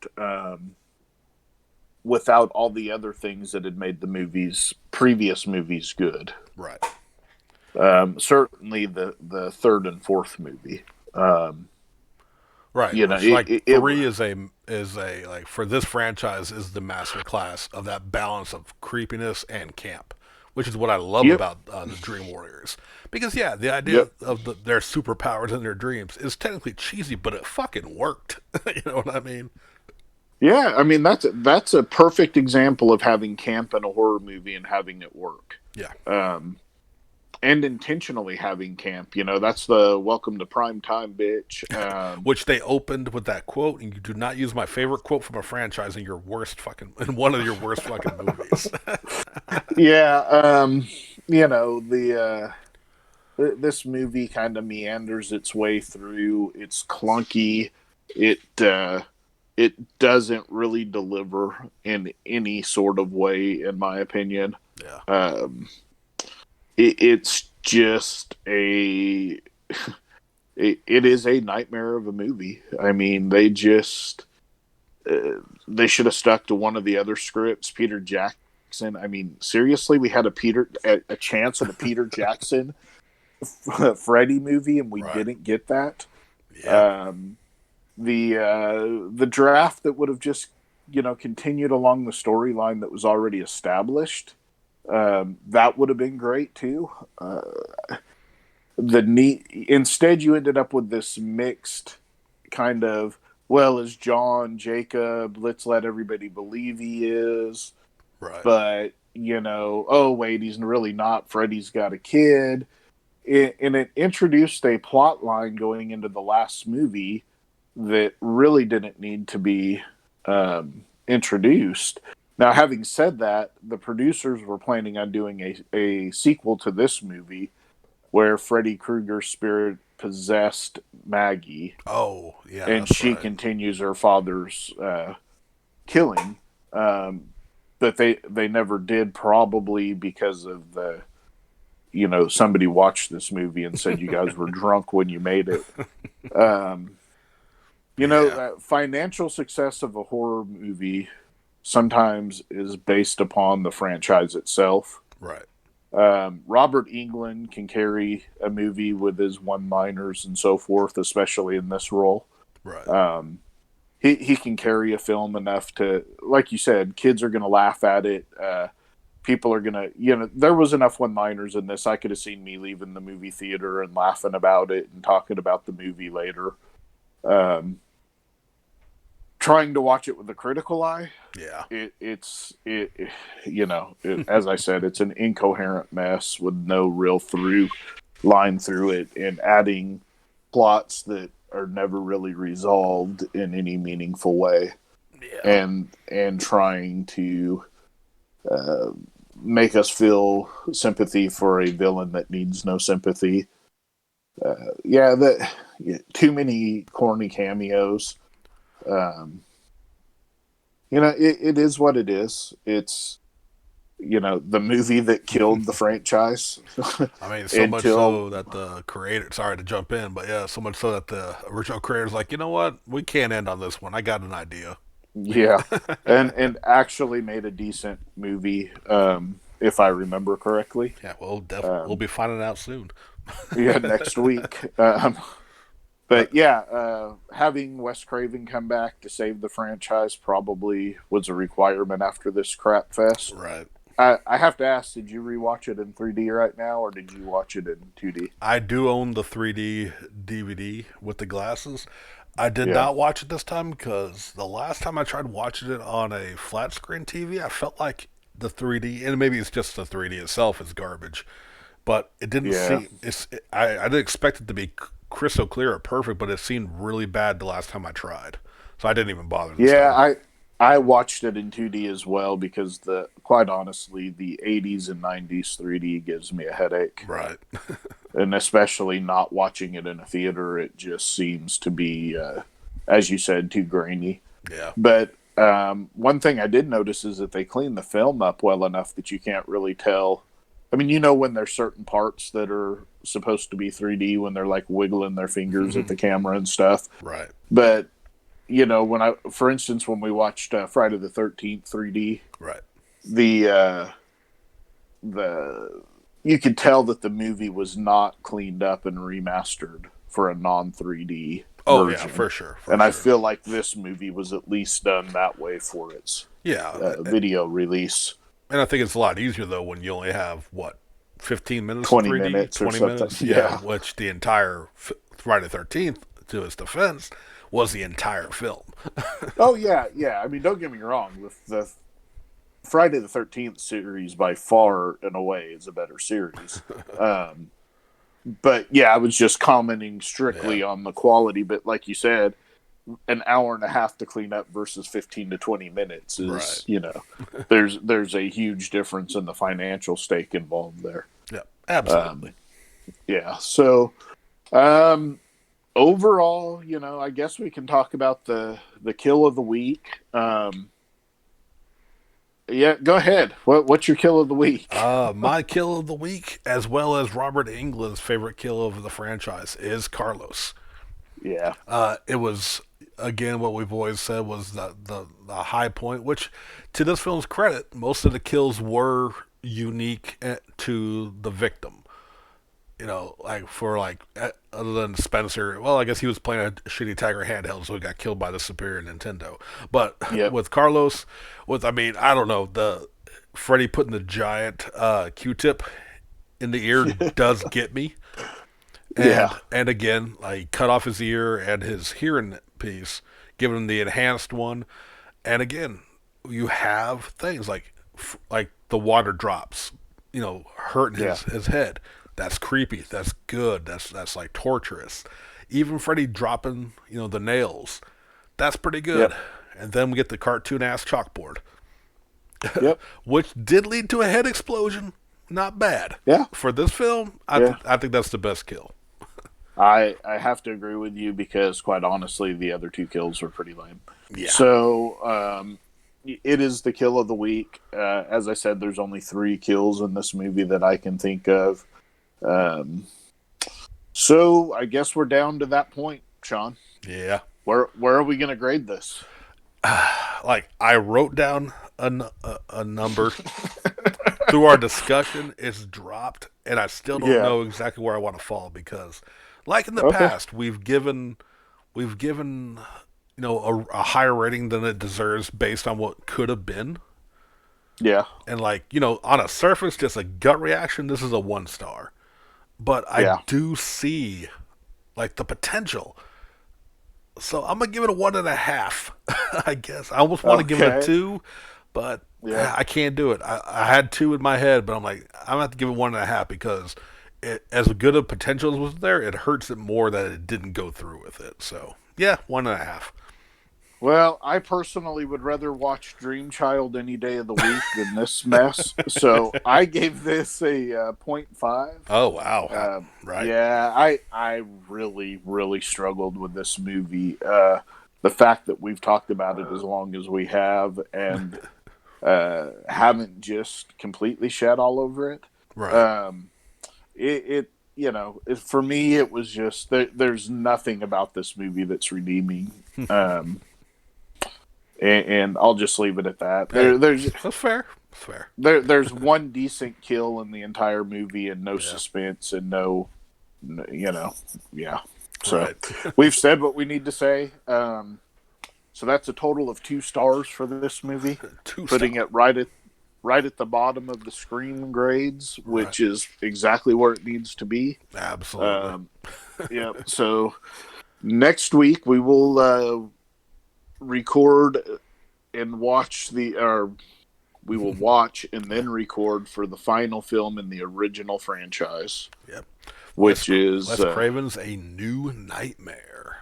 [SPEAKER 1] all the other things that had made the previous movies good.
[SPEAKER 2] right.
[SPEAKER 1] Certainly the third and fourth movie.
[SPEAKER 2] Right.
[SPEAKER 1] You know,
[SPEAKER 2] Which like
[SPEAKER 1] it
[SPEAKER 2] three is a like for this franchise is the master class of that balance of creepiness and camp, which is what I love
[SPEAKER 1] Yep.
[SPEAKER 2] about the Dream Warriors. Because yeah, the idea
[SPEAKER 1] Yep.
[SPEAKER 2] of their superpowers in their dreams is technically cheesy, but it fucking worked. You know what I mean?
[SPEAKER 1] Yeah, I mean that's a perfect example of having camp in a horror movie and having it work.
[SPEAKER 2] Yeah.
[SPEAKER 1] Um, and intentionally having camp. You know, that's the welcome to prime time, bitch.
[SPEAKER 2] Which they opened with that quote, and you do not use my favorite quote from a franchise in your worst fucking in one of your worst fucking movies.
[SPEAKER 1] Yeah, you know this movie kind of meanders its way through. It's clunky. It it doesn't really deliver in any sort of way, in my opinion.
[SPEAKER 2] Yeah.
[SPEAKER 1] Um, it's just it is a nightmare of a movie. I mean, they should have stuck to one of the other scripts. Peter Jackson. I mean, seriously, we had a chance at a Peter Jackson Freddy movie, and we
[SPEAKER 2] Right.
[SPEAKER 1] didn't get that.
[SPEAKER 2] Yeah.
[SPEAKER 1] Um, the draft that would have just continued along the storyline that was already established, that would have been great too. The neat Instead you ended up with this mixed kind of, well, is John Jacob, let's let everybody believe he is,
[SPEAKER 2] Right.
[SPEAKER 1] but oh wait, he's really not. Freddy's got a kid. And it introduced a plot line going into the last movie that really didn't need to be introduced. Now, having said that, the producers were planning on doing a sequel to this movie where Freddy Krueger's spirit possessed Maggie,
[SPEAKER 2] Oh, yeah,
[SPEAKER 1] and
[SPEAKER 2] that's
[SPEAKER 1] she
[SPEAKER 2] right.
[SPEAKER 1] continues her father's killing. Um, but they never did, probably because of the somebody watched this movie and said you guys were drunk when you made it. Um,
[SPEAKER 2] Yeah.
[SPEAKER 1] financial success of a horror movie sometimes is based upon the franchise itself.
[SPEAKER 2] Right.
[SPEAKER 1] Robert Englund can carry a movie with his one-liners and so forth, especially in this role.
[SPEAKER 2] Right.
[SPEAKER 1] Um, he can carry a film enough to, like you said, kids are going to laugh at it. People are going to, there was enough one-liners in this. I could have seen me leaving the movie theater and laughing about it and talking about the movie later. Um, Trying to watch it with a critical eye,
[SPEAKER 2] Yeah.
[SPEAKER 1] as I said, it's an incoherent mess with no real through line through it, and adding plots that are never really resolved in any meaningful way,
[SPEAKER 2] Yeah.
[SPEAKER 1] and trying to uh, make us feel sympathy for a villain that needs no sympathy. Too many corny cameos. Um, it is what it is. It's the movie that killed the franchise
[SPEAKER 2] I mean, so much
[SPEAKER 1] until
[SPEAKER 2] so that the creator, sorry to jump in, but yeah, so much so that the original creator's like, you know what? We can't end on this one. I got an idea.
[SPEAKER 1] yeah, and actually made a decent movie, if I remember correctly.
[SPEAKER 2] Yeah, we'll
[SPEAKER 1] Um,
[SPEAKER 2] be finding out soon.
[SPEAKER 1] yeah, next week.
[SPEAKER 2] But
[SPEAKER 1] But yeah, having Wes Craven come back to save the franchise probably was a requirement after this crap fest.
[SPEAKER 2] right.
[SPEAKER 1] I have to ask, did you rewatch it in 3D right now, or did you watch it in 2D?
[SPEAKER 2] I do own the 3D DVD with the glasses. I did
[SPEAKER 1] Yeah.
[SPEAKER 2] not watch it this time because the last time I tried watching it on a flat screen TV, I felt like the 3D, and maybe it's just the 3D itself, is garbage. But it didn't
[SPEAKER 1] Yeah.
[SPEAKER 2] seem. I didn't expect it to be crystal clear or perfect, but it seemed really bad the last time I tried, so I didn't even bother this
[SPEAKER 1] Yeah,
[SPEAKER 2] time.
[SPEAKER 1] I watched it in 2D as well because the quite honestly, the 80s and 90s 3D gives me a headache.
[SPEAKER 2] Right.
[SPEAKER 1] And especially not watching it in a theater, it just seems to be, as you said, too grainy.
[SPEAKER 2] Yeah.
[SPEAKER 1] But one thing I did notice is that they clean the film up well enough that you can't really tell. I mean, when there's certain parts that are supposed to be 3D, when they're like wiggling their fingers at the camera and stuff.
[SPEAKER 2] Right.
[SPEAKER 1] But for instance, when we watched Friday the 13th 3D,
[SPEAKER 2] Right.
[SPEAKER 1] the the you could tell that the movie was not cleaned up and remastered for a non 3D
[SPEAKER 2] Oh yeah,
[SPEAKER 1] version.
[SPEAKER 2] for sure. For
[SPEAKER 1] And I
[SPEAKER 2] sure.
[SPEAKER 1] feel like this movie was at least done that way for its
[SPEAKER 2] Yeah.
[SPEAKER 1] video release.
[SPEAKER 2] And I think it's a lot easier though when you only have what 15 minutes in
[SPEAKER 1] 20
[SPEAKER 2] 3D,
[SPEAKER 1] minutes or
[SPEAKER 2] 20
[SPEAKER 1] something.
[SPEAKER 2] minutes, yeah.
[SPEAKER 1] Yeah.
[SPEAKER 2] Which the entire Friday the 13th, to its defense, was the entire film.
[SPEAKER 1] Oh yeah, yeah. I mean, don't get me wrong. The Friday the 13th series by far and away is a better series. Um, but yeah, I was just commenting
[SPEAKER 2] Yeah,
[SPEAKER 1] strictly on the quality. But like you said, an hour and a half to clean up versus 15 to 20 minutes
[SPEAKER 2] right.
[SPEAKER 1] is, there's a huge difference in the financial stake involved there.
[SPEAKER 2] Yeah,
[SPEAKER 1] Um,
[SPEAKER 2] absolutely.
[SPEAKER 1] yeah. So um, overall, I guess we can talk about the kill of the week. Yeah, go ahead. What's your kill of the week?
[SPEAKER 2] My kill of the week, as well as Robert Englund's favorite kill of the franchise, is Carlos.
[SPEAKER 1] Yeah.
[SPEAKER 2] It was again what we've always said was the high point. Which, to this film's credit, most of the kills were unique to the victim. Like for other than Spencer, well, I guess he was playing a shitty Tiger handheld, so he got killed by the superior Nintendo. But
[SPEAKER 1] Yep.
[SPEAKER 2] with Carlos, I mean, I don't know, the Freddy putting the giant Q-tip in the ear does get me,
[SPEAKER 1] Yeah.
[SPEAKER 2] and again, like cut off his ear and his hearing piece, giving him the enhanced one, and again, you have things like the water drops, hurting
[SPEAKER 1] Yeah.
[SPEAKER 2] his head. That's creepy. That's good. That's like torturous. Even Freddy dropping, the nails. That's pretty good.
[SPEAKER 1] Yep.
[SPEAKER 2] And then we get the cartoon ass chalkboard,
[SPEAKER 1] Yep.
[SPEAKER 2] which did lead to a head explosion. Not bad.
[SPEAKER 1] Yeah.
[SPEAKER 2] For this film,
[SPEAKER 1] Yeah.
[SPEAKER 2] I think that's the best kill.
[SPEAKER 1] I have to agree with you because, quite honestly, the other two kills were pretty lame.
[SPEAKER 2] Yeah.
[SPEAKER 1] So it is the kill of the week. As I said, there's only 3 kills in this movie that I can think of. So I guess we're down to that point, Sean.
[SPEAKER 2] Yeah.
[SPEAKER 1] Where are we going to grade this?
[SPEAKER 2] Like I wrote down a number through our discussion. It's dropped, and I still don't
[SPEAKER 1] Yeah.
[SPEAKER 2] know exactly where I want to fall because, like in the
[SPEAKER 1] Okay.
[SPEAKER 2] past, we've given a higher rating than it deserves based on what could have been.
[SPEAKER 1] Yeah.
[SPEAKER 2] And like on a surface, just a gut reaction, this is a 1 star. But I
[SPEAKER 1] Yeah.
[SPEAKER 2] do see like the potential. So I'm gonna give it a 1.5. I guess I almost want to give it a
[SPEAKER 1] Okay.
[SPEAKER 2] 2, but
[SPEAKER 1] Yeah.
[SPEAKER 2] I can't do it. I had 2 in my head, but I'm like I'm gonna have to give it 1.5 because as good of potential as was there, it hurts it more that it didn't go through with it. So yeah, 1.5.
[SPEAKER 1] Well, I personally would rather watch Dream Child any day of the week than this mess. So I gave this a point 0.5.
[SPEAKER 2] Oh wow, right?
[SPEAKER 1] Yeah, I really, really struggled with this movie. The fact that we've talked about it as long as we have and haven't just completely shed all over it.
[SPEAKER 2] Right.
[SPEAKER 1] Um, for me, it was just there's nothing about this movie that's redeeming. And I'll just leave it at that.
[SPEAKER 2] Hey,
[SPEAKER 1] There's
[SPEAKER 2] that's fair. That's fair.
[SPEAKER 1] there's one decent kill in the entire movie and no
[SPEAKER 2] Yeah.
[SPEAKER 1] suspense and yeah. So
[SPEAKER 2] Right.
[SPEAKER 1] we've said what we need to say. So that's a total of 2 stars for this movie,
[SPEAKER 2] 2
[SPEAKER 1] putting
[SPEAKER 2] star.
[SPEAKER 1] it right at the bottom of the Scream grades,
[SPEAKER 2] Right.
[SPEAKER 1] which is exactly where it needs to be.
[SPEAKER 2] Absolutely.
[SPEAKER 1] Yeah. So next week we will record and watch we will watch and then record for the final film in the original franchise,
[SPEAKER 2] Yep.
[SPEAKER 1] which is
[SPEAKER 2] Wes Craven's A New Nightmare.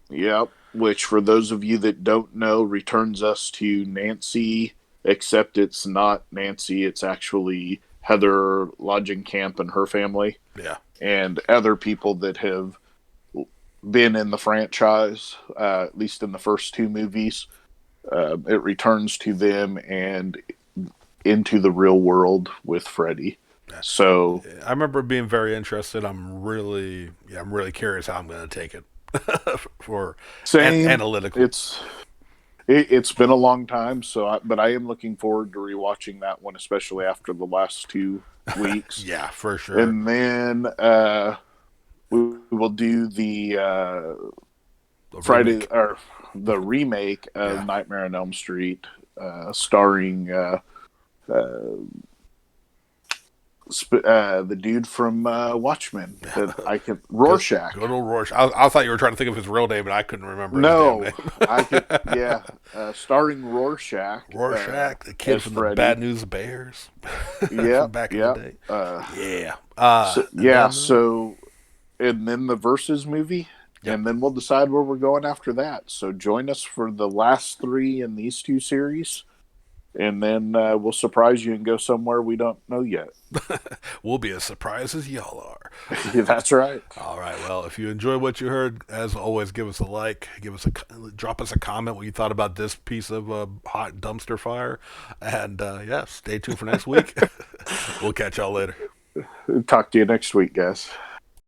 [SPEAKER 1] yep, which for those of you that don't know returns us to Nancy, except it's not Nancy, it's actually Heather Camp and her family
[SPEAKER 2] Yeah.
[SPEAKER 1] and other people that have been in the franchise, at least in the first 2 movies. It returns to them and into the real world with Freddy. So
[SPEAKER 2] I remember being very interested. I'm really curious how I'm going to take it for
[SPEAKER 1] same.
[SPEAKER 2] analytical.
[SPEAKER 1] It's been a long time, but I am looking forward to rewatching that one, especially after the last 2 weeks.
[SPEAKER 2] Yeah, for sure.
[SPEAKER 1] And then we will do the Friday
[SPEAKER 2] remake.
[SPEAKER 1] or the remake of
[SPEAKER 2] Yeah.
[SPEAKER 1] Nightmare on Elm Street, starring uh, the dude from Watchmen that I can
[SPEAKER 2] Good,
[SPEAKER 1] Rorschach.
[SPEAKER 2] good old Rorschach. I thought you were trying to think of his real name, and I couldn't remember his damn
[SPEAKER 1] No,
[SPEAKER 2] name.
[SPEAKER 1] I could. Yeah, starring Rorschach
[SPEAKER 2] Rorschach, the kid
[SPEAKER 1] as
[SPEAKER 2] from the Bad
[SPEAKER 1] Freddy.
[SPEAKER 2] News Bears from
[SPEAKER 1] Yep,
[SPEAKER 2] back in the
[SPEAKER 1] yep.
[SPEAKER 2] day. Yeah.
[SPEAKER 1] So
[SPEAKER 2] And
[SPEAKER 1] yeah,
[SPEAKER 2] then,
[SPEAKER 1] so and then the Versus movie,
[SPEAKER 2] yep.
[SPEAKER 1] and then we'll decide where we're going after that. So join us for the last three in these two series, and then we'll surprise you and go somewhere we don't know yet.
[SPEAKER 2] We'll be as surprised as y'all are.
[SPEAKER 1] Yeah, that's right.
[SPEAKER 2] All right. Well, if you enjoy what you heard, as always, give us a like, drop us a comment what you thought about this piece of hot dumpster fire, and yeah, stay tuned for next week. We'll catch y'all later.
[SPEAKER 1] Talk to you next week, guys.